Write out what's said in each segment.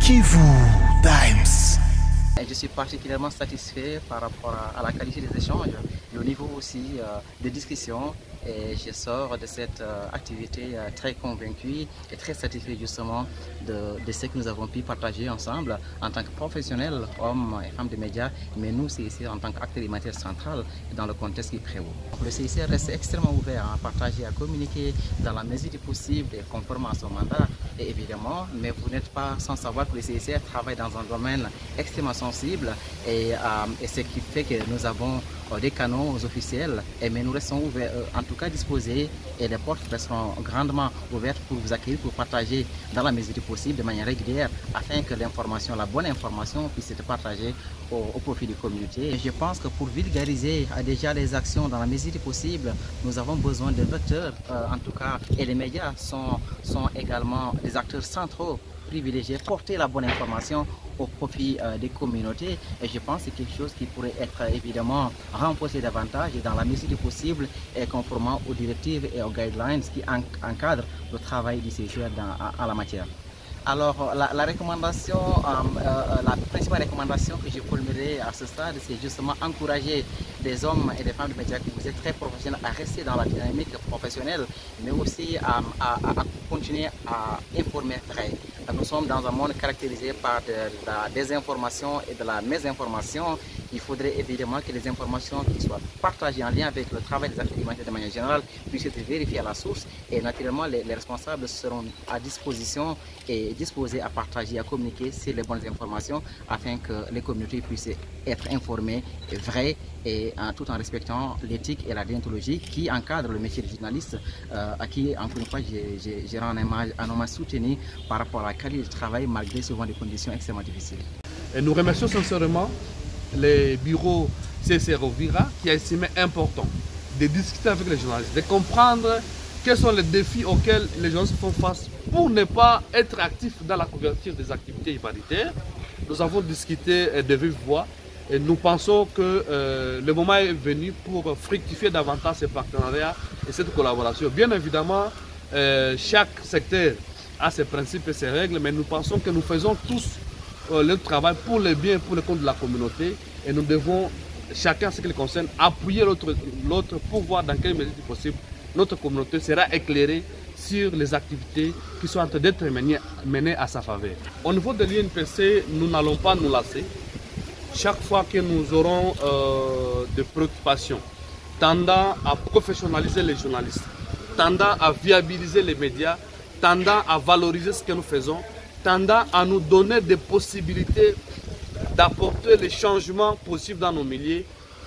Kivu Times. Je suis particulièrement satisfait par rapport à la qualité des échanges et au niveau aussi de discussion. Et je sors de cette activité très convaincu et très satisfait justement de ce que nous avons pu partager ensemble en tant que professionnels, hommes et femmes des médias, mais nous CICR en tant qu'acteurs humanitaires central dans le contexte qui prévaut. Le CICR reste extrêmement ouvert à partager, à communiquer dans la mesure du possible et conformément à son mandat. Et évidemment, mais vous n'êtes pas sans savoir que le CICR travaille dans un domaine extrêmement sensible et ce qui fait que nous avons des canaux officiels, mais nous restons ouverts, en tout cas disposés, et les portes resteront grandement ouvertes pour vous accueillir, pour partager dans la mesure du possible, de manière régulière, afin que l'information, la bonne information puisse être partagée au profit des communautés. Et je pense que pour vulgariser déjà les actions dans la mesure du possible, nous avons besoin de vecteurs, en tout cas, et les médias sont également des acteurs centraux privilégiés, porter la bonne information au profit des communautés, et je pense que c'est quelque chose qui pourrait être évidemment renforcé davantage et dans la mesure du possible et conformément aux directives et aux guidelines qui encadrent le travail du CICR en la matière. Alors la recommandation, la principale recommandation que je formulerai à ce stade, c'est justement encourager des hommes et des femmes de médias que vous êtes très professionnels à rester dans la dynamique professionnelle, mais aussi à continuer à informer vrai. Nous sommes dans un monde caractérisé par de la désinformation et de la mésinformation. Il faudrait évidemment que les informations qui soient partagées en lien avec le travail des acteurs humanitaires de manière générale puissent être vérifiées à la source, et naturellement les responsables seront à disposition et disposés à partager, à communiquer sur les bonnes informations afin que les communautés puissent être informées vraies et tout en respectant l'éthique et la déontologie qui encadrent le métier de journaliste, à qui encore une fois j'ai rendu un hommage soutenu par rapport à la qualité du travail malgré souvent des conditions extrêmement difficiles. Et nous remercions sincèrement les bureaux CICR Uvira qui a estimé important de discuter avec les journalistes, de comprendre quels sont les défis auxquels les journalistes font face pour ne pas être actifs dans la couverture des activités humanitaires. Nous avons discuté de vive voix et nous pensons que le moment est venu pour fructifier davantage ces partenariats et cette collaboration. Bien évidemment, chaque secteur a ses principes et ses règles, mais nous pensons que nous faisons tous le travail pour le bien et pour le compte de la communauté, et nous devons, chacun ce qui le concerne, appuyer l'autre pour voir dans quelle mesure possible notre communauté sera éclairée sur les activités qui sont en train d'être menées à sa faveur. Au niveau de l'INPC, nous n'allons pas nous lasser. Chaque fois que nous aurons des préoccupations tendant à professionnaliser les journalistes, tendant à viabiliser les médias, tendant à valoriser ce que nous faisons, tendant à nous donner des possibilités d'apporter les changements possibles dans nos milieux,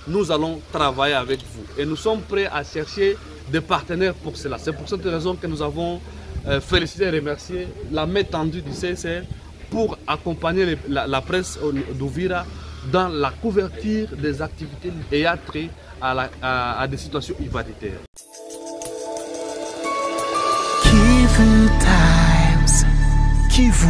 nous allons travailler avec vous. Et nous sommes prêts à chercher des partenaires pour cela. C'est pour cette raison que nous avons félicité et remercié la main tendue du CICR pour accompagner la presse d'Uvira dans la couverture des activités ayant trait à des situations humanitaires. Kivu Times. Kivu